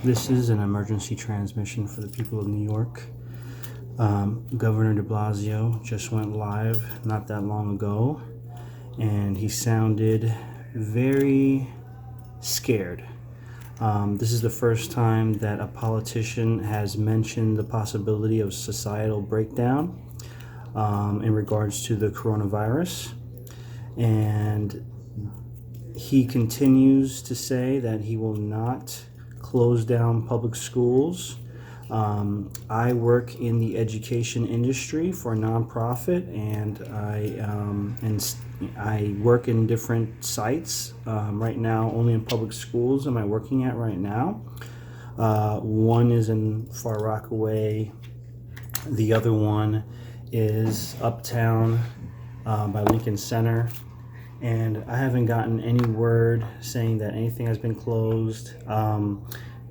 This is an emergency transmission for the people of New York. Governor de Blasio just went live not that long ago, and he sounded very scared. This is the first time that a politician has mentioned the possibility of societal breakdown in regards to the coronavirus. And he continues to say that he will not close down public schools. I work in the education industry for a nonprofit, and I work in different sites. Right now, only in public schools am I working at right now. One is in Far Rockaway. The other one is uptown by Lincoln Center. And I haven't gotten any word saying that anything has been closed.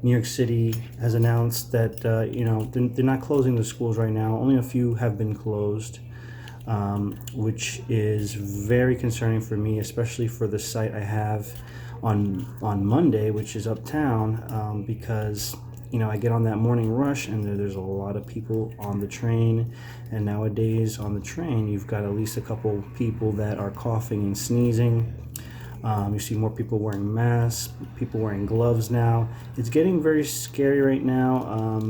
New York City has announced that they're not closing the schools right now. Only a few have been closed, which is very concerning for me, especially for the site I have on Monday, which is uptown, because I get on that morning rush and there's a lot of people on the train. And nowadays on the train, you've got at least a couple people that are coughing and sneezing. You see more people wearing masks, people wearing gloves now. It's getting very scary right now.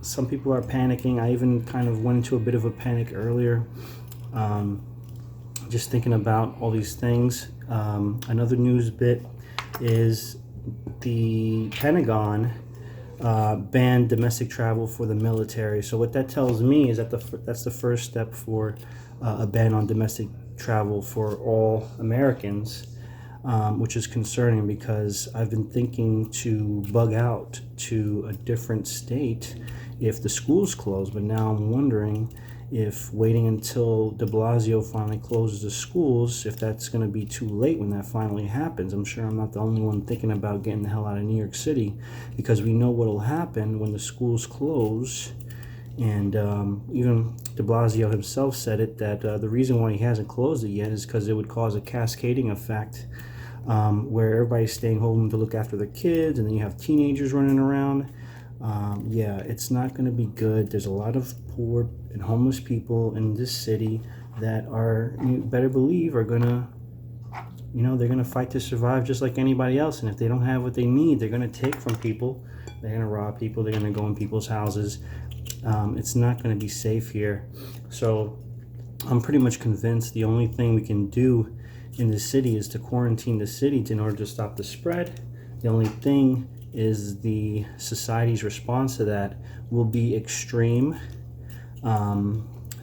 Some people are panicking. I even kind of went into a bit of a panic earlier, just thinking about all these things. Another news bit is the Pentagon banned domestic travel for the military. So what that tells me is that that's the first step for a ban on domestic travel for all Americans, which is concerning because I've been thinking to bug out to a different state if the schools close. But now I'm wondering if waiting until de Blasio finally closes the schools, if that's going to be too late when that finally happens. I'm sure I'm not the only one thinking about getting the hell out of New York City, because we know what will happen when the schools close. And even de Blasio himself said it, that the reason why he hasn't closed it yet is because it would cause a cascading effect, where everybody's staying home to look after their kids, and then you have teenagers running around. Yeah, it's not going to be good. There's a lot of poor and homeless people in this city that are, you better believe, are going to, they're going to fight to survive just like anybody else. And if they don't have what they need, they're going to take from people. They're going to rob people. They're going to go in people's houses. It's not going to be safe here. So I'm pretty much convinced the only thing we can do in the city is to quarantine the city in order to stop the spread. The only thing is the society's response to that will be extreme.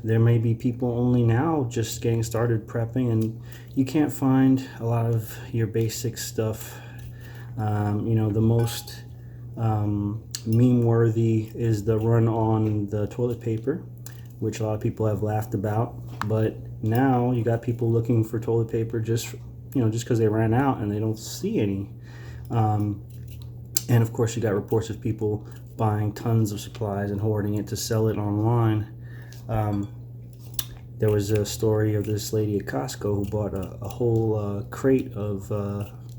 There may be people only now just getting started prepping, and you can't find a lot of your basic stuff. The most meme worthy is the run on the toilet paper, which a lot of people have laughed about. But now you got people looking for toilet paper just because they ran out and they don't see any. And of course, you got reports of people buying tons of supplies and hoarding it to sell it online. There was a story of this lady at Costco who bought a whole crate of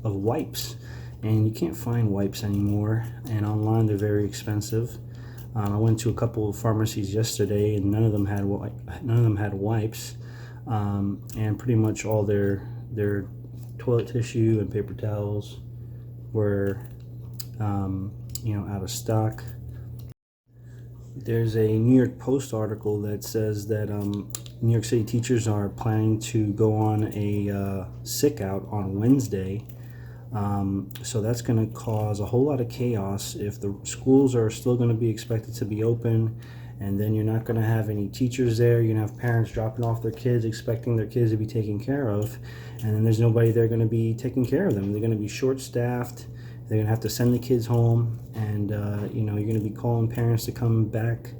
wipes, and you can't find wipes anymore. And online, they're very expensive. I went to a couple of pharmacies yesterday, and none of them had wipes, and pretty much all their toilet tissue and paper towels were out of stock. There's a New York Post article that says that New York City teachers are planning to go on a sick out on Wednesday. So that's going to cause a whole lot of chaos if the schools are still going to be expected to be open, and then you're not going to have any teachers there. You're going to have parents dropping off their kids, expecting their kids to be taken care of, and then there's nobody there going to be taking care of them. They're going to be short-staffed. They're going to have to send the kids home, and you're going to be calling parents to come back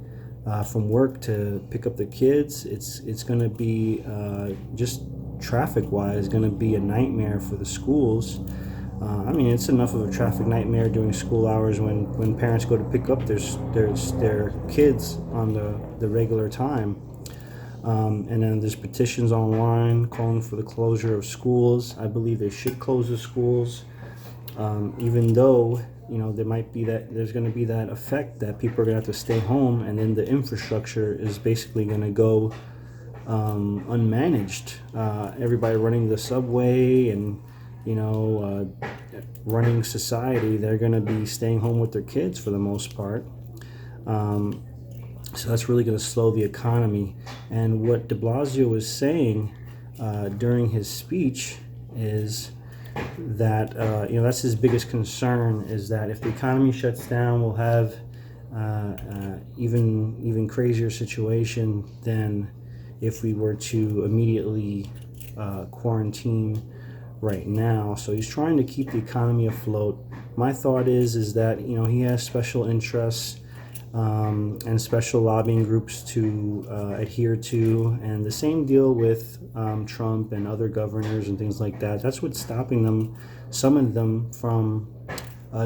from work to pick up the kids. It's going to be just traffic-wise going to be a nightmare for the schools. It's enough of a traffic nightmare during school hours when parents go to pick up their kids on the regular time. And then there's petitions online calling for the closure of schools. I believe they should close the schools. even though there's going to be that effect that people are going to have to stay home, and then the infrastructure is basically going to go unmanaged. Everybody running the subway and running society, they're going to be staying home with their kids for the most part. So that's really going to slow the economy. And what de Blasio was saying during his speech is that that's his biggest concern, is that if the economy shuts down, we'll have even crazier situation than if we were to immediately quarantine right now. So he's trying to keep the economy afloat. My thought is that he has special interests and special lobbying groups to adhere to, and the same deal with Trump and other governors and things like that. That's what's stopping them, some of them, from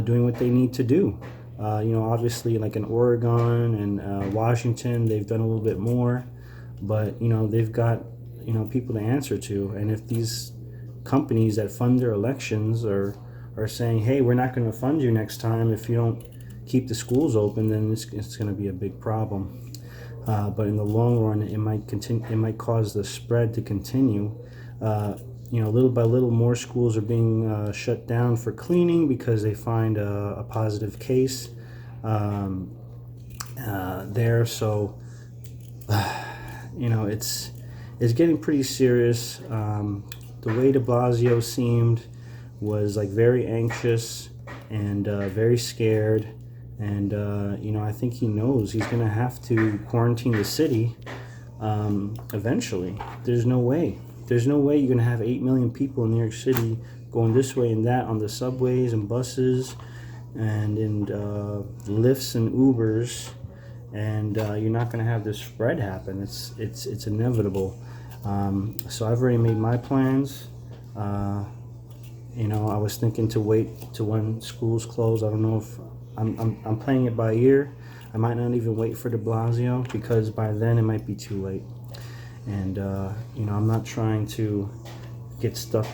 doing what they need to do. Obviously, like in Oregon and Washington, they've done a little bit more, but they've got people to answer to. And if these companies that fund their elections are saying, hey, we're not going to fund you next time if you don't keep the schools open, then it's going to be a big problem. But in the long run, it might continue. It might cause the spread to continue. Little by little, more schools are being shut down for cleaning because they find a positive case there. So, it's getting pretty serious. The way de Blasio seemed was like very anxious and very scared. And, I think he knows he's going to have to quarantine the city eventually. There's no way. There's no way you're going to have 8 million people in New York City going this way and that on the subways and buses and in Lyfts and Ubers. And you're not going to have this spread happen. It's inevitable. So I've already made my plans. I was thinking to wait to when schools close. I don't know if I'm playing it by ear. I might not even wait for de Blasio because by then it might be too late. And I'm not trying to get stuck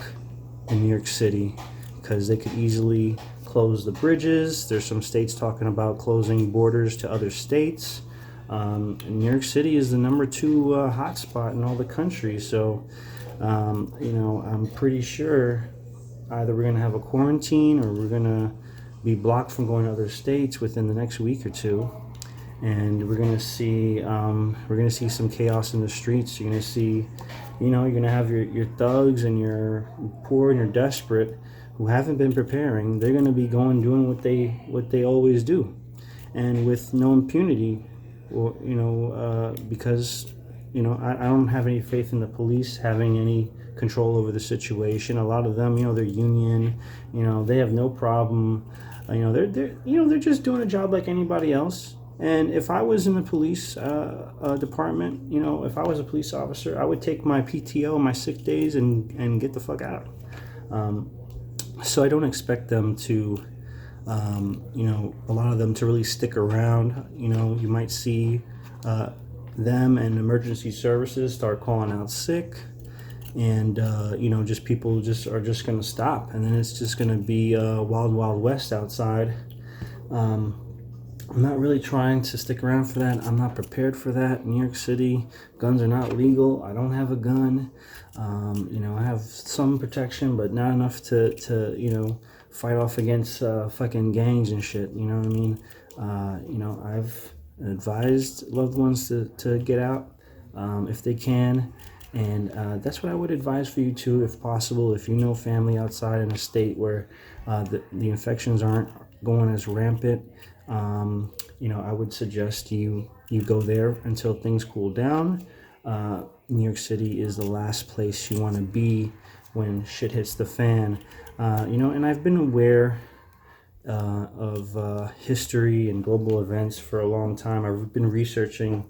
in New York City because they could easily close the bridges. There's some states talking about closing borders to other states. New York City is the number 2 hotspot in all the country. So, I'm pretty sure either we're going to have a quarantine or we're going to be blocked from going to other states within the next week or two. And we're going to see some chaos in the streets. You're going to see, you're going to have your thugs and your poor and your desperate who haven't been preparing. They're going to be doing what they always do, and with no impunity. Or, because I don't have any faith in the police having any control over the situation. A lot of them, they're union. They have no problem. They're just doing a job like anybody else. And if I was in the police department, if I was a police officer, I would take my PTO, my sick days, and get the fuck out. So I don't expect them to, a lot of them to really stick around. You might see them and emergency services start calling out sick, and just people are just going to stop, and then it's just going to be wild, wild west outside. I'm not really trying to stick around for that. I'm not prepared for that. New York City, guns are not legal. I don't have a gun. I have some protection, but not enough to fight off against fucking gangs and shit. You know what I mean? I've advised loved ones to get out if they can. And that's what I would advise for you too, if possible. If you know family outside in a state where the infections aren't going as rampant, I would suggest you go there until things cool down. New York City is the last place you want to be when shit hits the fan. And I've been aware of history and global events for a long time. I've been researching,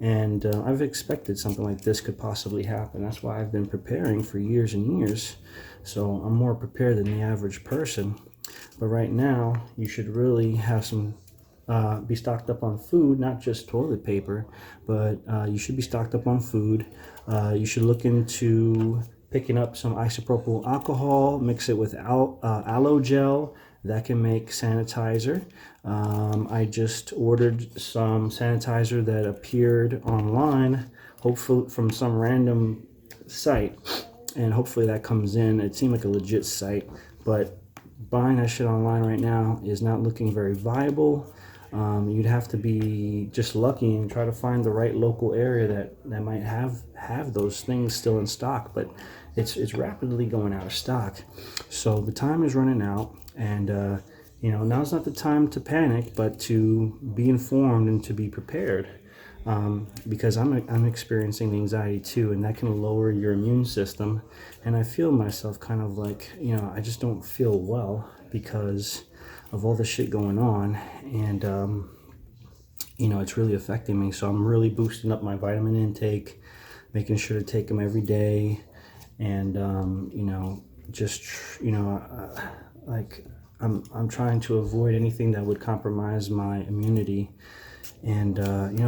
and I've expected something like this could possibly happen. That's why I've been preparing for years and years. So I'm more prepared than the average person. But right now, you should really have be stocked up on food, not just toilet paper, but you should be stocked up on food. You should look into picking up some isopropyl alcohol, mix it with aloe gel. That can make sanitizer. I just ordered some sanitizer that appeared online, hopefully from some random site, and hopefully that comes in. It seemed like a legit site, but buying that shit online right now is not looking very viable. You'd have to be just lucky and try to find the right local area that might have those things still in stock, but it's rapidly going out of stock. So the time is running out, and now's not the time to panic, but to be informed and to be prepared, because I'm experiencing anxiety too, and that can lower your immune system. And I feel myself kind of like, I just don't feel well because of all the shit going on, and it's really affecting me. So I'm really boosting up my vitamin intake, making sure to take them every day, and like I'm trying to avoid anything that would compromise my immunity. And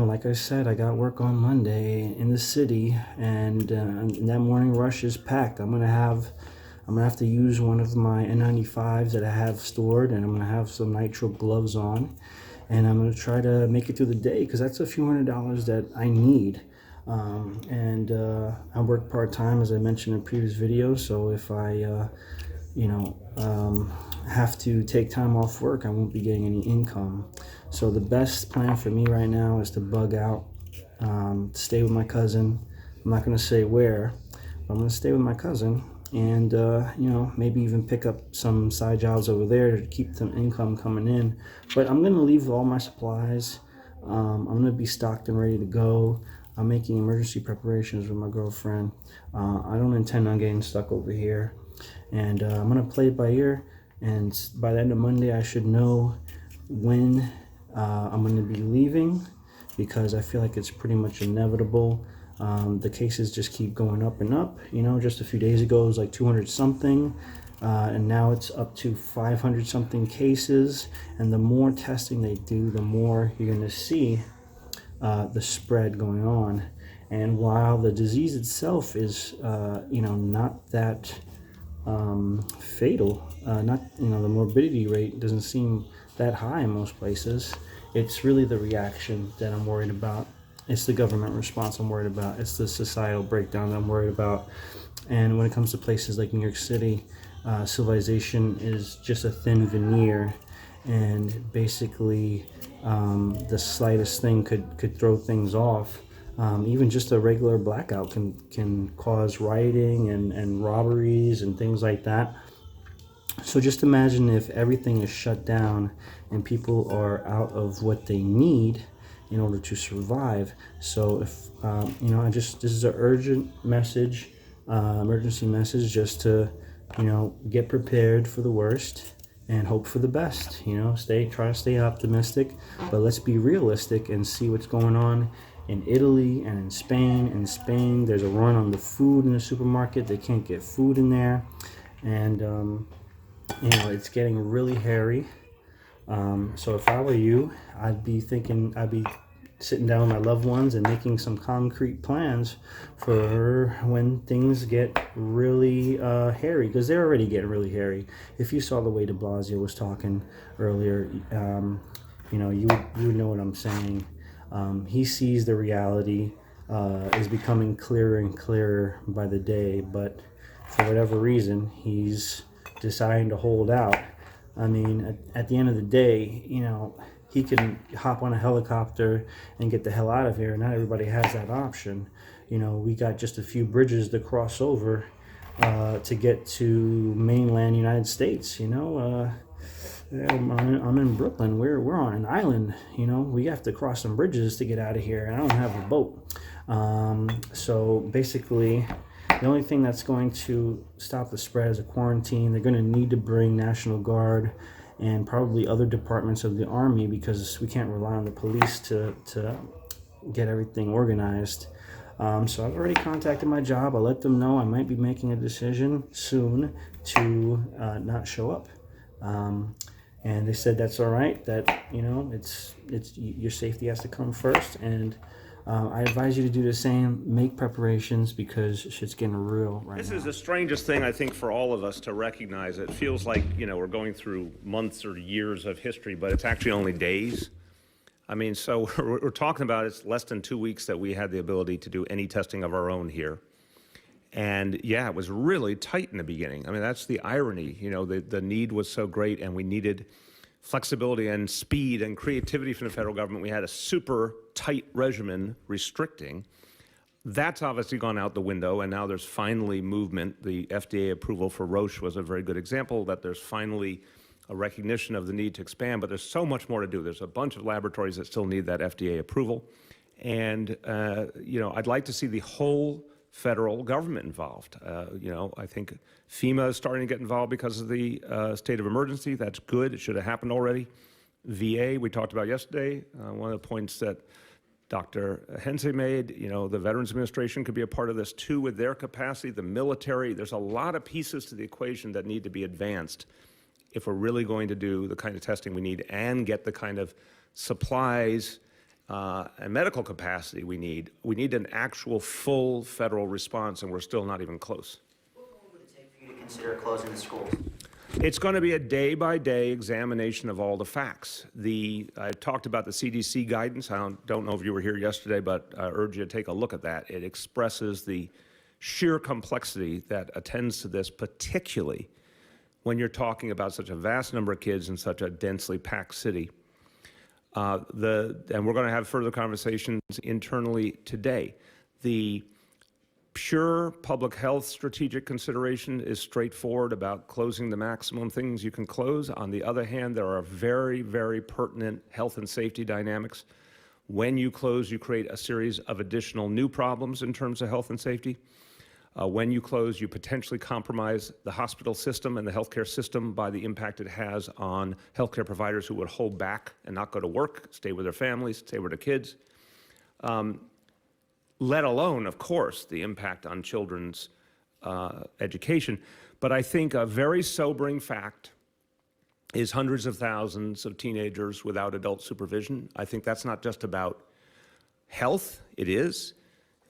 like I said, I got work on Monday in the city, and that morning rush is packed. I'm gonna have to use one of my N95s that I have stored, and I'm gonna have some nitrile gloves on, and I'm gonna try to make it through the day, because that's a few $100s that I need. I work part-time, as I mentioned in previous videos, so if I have to take time off work, I won't be getting any income. So the best plan for me right now is to bug out, stay with my cousin. I'm not going to say where, but I'm going to stay with my cousin, and maybe even pick up some side jobs over there to keep some income coming in. But I'm going to leave all my supplies. I'm going to be stocked and ready to go. I'm making emergency preparations with my girlfriend. I don't intend on getting stuck over here, and I'm going to play it by ear. And by the end of Monday, I should know when I'm going to be leaving, because I feel like it's pretty much inevitable. The cases just keep going up and up. Just a few days ago it was like 200 something, and now it's up to 500 something cases. And the more testing they do, the more you're going to see the spread going on. And while the disease itself is not that fatal, the morbidity rate doesn't seem that high in most places, it's really the reaction that I'm worried about. It's the government response I'm worried about. It's the societal breakdown that I'm worried about. And when it comes to places like New York City, civilization is just a thin veneer, and basically the slightest thing could throw things off. Even just a regular blackout can cause rioting and robberies and things like that. So just imagine if everything is shut down and people are out of what they need in order to survive. So if this is an urgent message, emergency message, just to get prepared for the worst and hope for the best. Try to stay optimistic, but let's be realistic and see what's going on in Italy and in Spain. In Spain, there's a run on the food in the supermarket. They can't get food in there, and it's getting really hairy. So if I were you, I'd be sitting down with my loved ones and making some concrete plans for when things get really hairy, because they're already getting really hairy. If you saw the way de Blasio was talking earlier, you would know what I'm saying. He sees the reality is becoming clearer and clearer by the day, but for whatever reason, he's deciding to hold out. I mean, at the end of the day, he can hop on a helicopter and get the hell out of here. Not everybody has that option. We got just a few bridges to cross over to get to mainland United States. I'm in Brooklyn. We're on an island. We have to cross some bridges to get out of here, and I don't have a boat. So basically, the only thing that's going to stop the spread is a quarantine. They're going to need to bring National Guard and probably other departments of the Army, because we can't rely on the police to get everything organized. So I've already contacted my job. I'll let them know I might be making a decision soon to not show up. And they said that's all right, that it's your safety has to come first, and I advise you to do the same. Make preparations because shit's getting real right now. This is the strangest thing, I think, for all of us to recognize. It feels like, we're going through months or years of history, but it's actually only days. I mean, so we're talking about it's less than 2 weeks that we had the ability to do any testing of our own here. And yeah, it was really tight in the beginning. I mean, that's the irony. The need was so great and we needed flexibility and speed and creativity from the federal government. We had a super tight regimen restricting. That's obviously gone out the window, and now there's finally movement. The FDA approval for Roche was a very good example that there's finally a recognition of the need to expand, but there's so much more to do. There's a bunch of laboratories that still need that FDA approval. And, I'd like to see the whole federal government involved. I think FEMA is starting to get involved because of the state of emergency. That's good. It should have happened already. VA, we talked about yesterday. One of the points that Dr. Hense made, the Veterans Administration could be a part of this too with their capacity, the military. There's a lot of pieces to the equation that need to be advanced if we're really going to do the kind of testing we need and get the kind of supplies and medical capacity we need. We need an actual full federal response, and we're still not even close. What would it take for you to consider closing the schools? It's going to be a day-by-day examination of all the facts. I talked about the CDC guidance. I don't know if you were here yesterday, but I urge you to take a look at that. It expresses the sheer complexity that attends to this, particularly when you're talking about such a vast number of kids in such a densely packed city. And we're going to have further conversations internally today. The pure public health strategic consideration is straightforward about closing the maximum things you can close. On the other hand, there are very, very pertinent health and safety dynamics. When you close, you create a series of additional new problems in terms of health and safety. When you close, you potentially compromise the hospital system and the healthcare system by the impact it has on healthcare providers who would hold back and not go to work, stay with their families, stay with their kids. Let alone, of course, the impact on children's education. But I think a very sobering fact is hundreds of thousands of teenagers without adult supervision. I think that's not just about health. It is.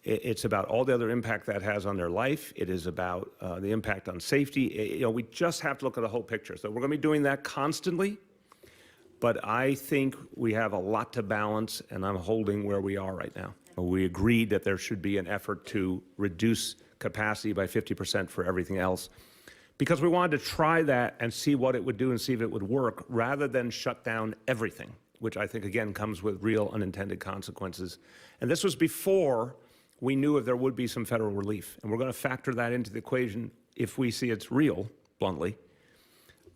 It's about all the other impact that has on their life. It is about the impact on safety. We just have to look at the whole picture. So we're going to be doing that constantly. But I think we have a lot to balance, and I'm holding where we are right now. We agreed that there should be an effort to reduce capacity by 50% for everything else, because we wanted to try that and see what it would do and see if it would work, rather than shut down everything, which I think, again, comes with real unintended consequences. And this was before we knew if there would be some federal relief. And we're going to factor that into the equation if we see it's real, bluntly,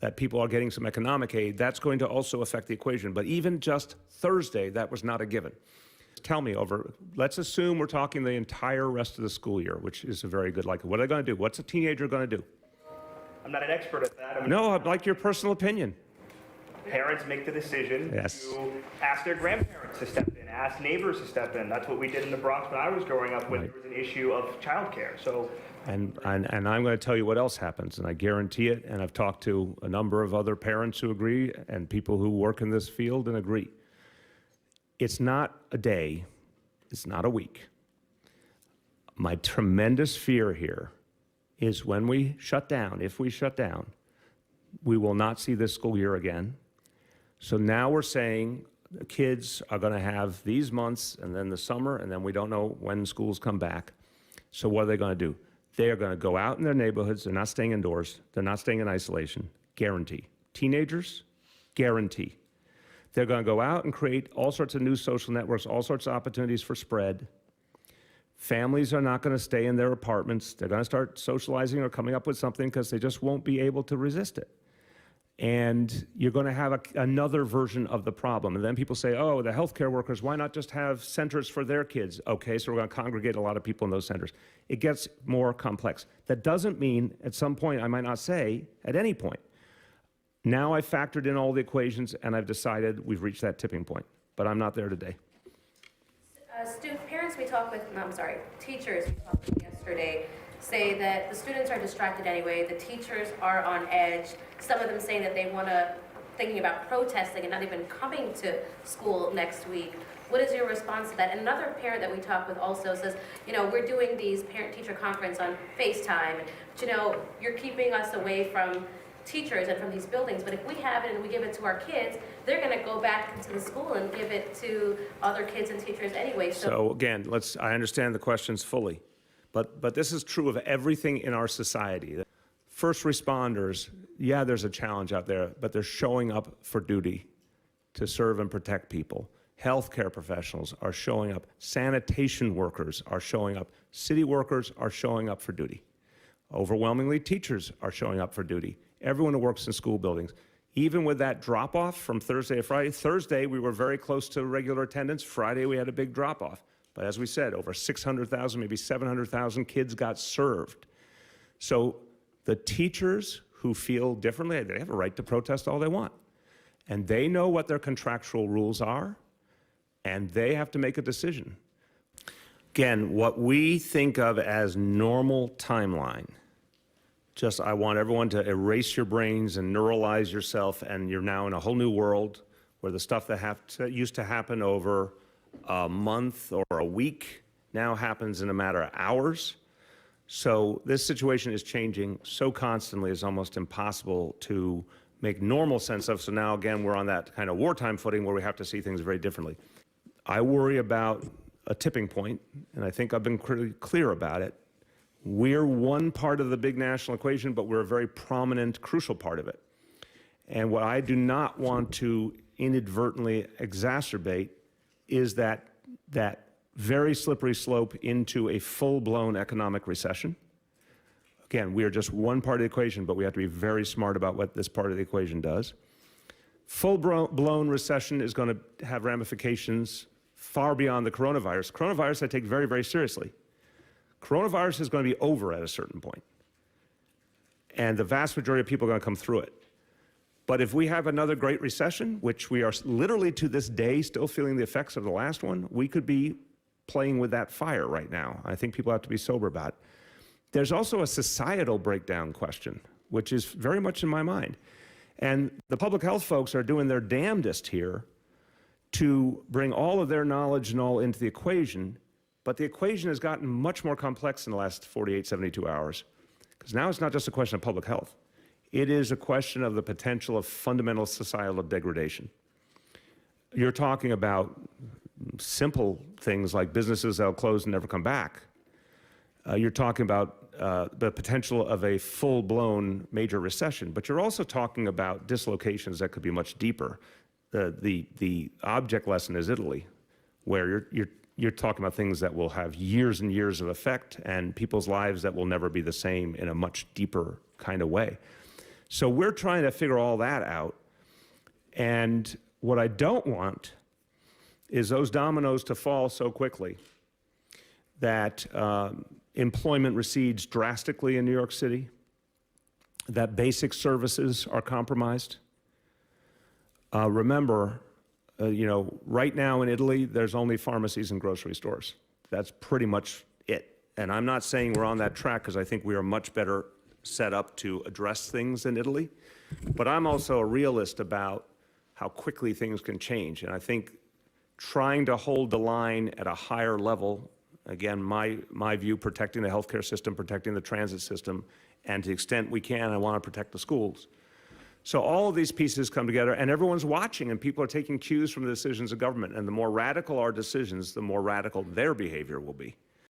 that people are getting some economic aid. That's going to also affect the equation. But even just Thursday, that was not a given. Tell me, let's assume we're talking the entire rest of the school year, which is a very good likelihood. What are they going to do? What's a teenager going to do? I'm not an expert at that. No, I'd like your personal opinion. Parents make the decision Yes. to ask their grandparents to step in, ask neighbors to step in. That's what we did in the Bronx when I was growing up when Right. there was an issue of childcare. So, And I'm going to tell you what else happens, and I guarantee it, and I've talked to a number of other parents who agree and people who work in this field and agree. It's not a day, it's not a week. My tremendous fear here is when we shut down, if we shut down, we will not see this school year again. So now we're saying the kids are going to have these months and then the summer, and then we don't know when schools come back. So what are they going to do? They are going to go out in their neighborhoods. They're not staying indoors. They're not staying in isolation. Guarantee. Teenagers, guarantee. They're going to go out and create all sorts of new social networks, all sorts of opportunities for spread. Families are not going to stay in their apartments. They're going to start socializing or coming up with something because they just won't be able to resist it. And you're going to have another version of the problem. And then people say, oh, the healthcare workers, why not just have centers for their kids? Okay, so we're going to congregate a lot of people in those centers. It gets more complex. That doesn't mean at some point, I might not say at any point. Now I've factored in all the equations and I've decided we've reached that tipping point, but I'm not there today. Teachers we talked with yesterday say that the students are distracted anyway, the teachers are on edge, some of them saying that they want to thinking about protesting and not even coming to school next week. What is your response to that? And another parent that we talk with also says, you know, we're doing these parent-teacher conference on FaceTime, but you know, you're keeping us away from teachers and from these buildings, but if we have it and we give it to our kids, they're gonna go back into the school and give it to other kids and teachers anyway. So again, I understand the questions fully, but this is true of everything in our society. First responders, yeah, there's a challenge out there, but they're showing up for duty to serve and protect people. Healthcare professionals are showing up. Sanitation workers are showing up. City workers are showing up for duty. Overwhelmingly, teachers are showing up for duty. Everyone who works in school buildings. Even with that drop-off from Thursday to Friday, Thursday we were very close to regular attendance. Friday we had a big drop-off. But as we said, over 600,000, maybe 700,000 kids got served. So the teachers who feel differently, they have a right to protest all they want. And they know what their contractual rules are, and they have to make a decision. Again, what we think of as normal timeline, I want everyone to erase your brains and neuralize yourself, and you're now in a whole new world where the stuff that used to happen over a month or a week now happens in a matter of hours. So this situation is changing so constantly, it's almost impossible to make normal sense of. So now again, we're on that kind of wartime footing where we have to see things very differently. I worry about a tipping point, and I think I've been pretty clear about it. We're one part of the big national equation, but we're a very prominent, crucial part of it. And what I do not want to inadvertently exacerbate is that very slippery slope into a full-blown economic recession. Again, we are just one part of the equation, but we have to be very smart about what this part of the equation does. Full-blown recession is going to have ramifications far beyond the coronavirus. Coronavirus I take very, very seriously. Coronavirus is going to be over at a certain point, and the vast majority of people are going to come through it. But if we have another great recession, which we are literally to this day still feeling the effects of the last one, we could be playing with that fire right now. I think people have to be sober about it. There's also a societal breakdown question, which is very much in my mind. And the public health folks are doing their damnedest here to bring all of their knowledge and all into the equation, but the equation has gotten much more complex in the last 48, 72 hours. Because now it's not just a question of public health. It is a question of the potential of fundamental societal degradation. You're talking about simple things like businesses that'll close and never come back. You're talking about the potential of a full-blown major recession, but you're also talking about dislocations that could be much deeper. The object lesson is Italy, where you're talking about things that will have years and years of effect and people's lives that will never be the same in a much deeper kind of way. So we're trying to figure all that out. And what I don't want is those dominoes to fall so quickly that employment recedes drastically in New York City, that basic services are compromised. Remember, right now in Italy, there's only pharmacies and grocery stores. That's pretty much it. And I'm not saying we're on that track because I think we are much better set up to address things in Italy. But I'm also a realist about how quickly things can change. And I think trying to hold the line at a higher level, again, my view, protecting the healthcare system, protecting the transit system, and to the extent we can, I want to protect the schools. So all of these pieces come together, and everyone's watching, and people are taking cues from the decisions of government. And the more radical our decisions, the more radical their behavior will be.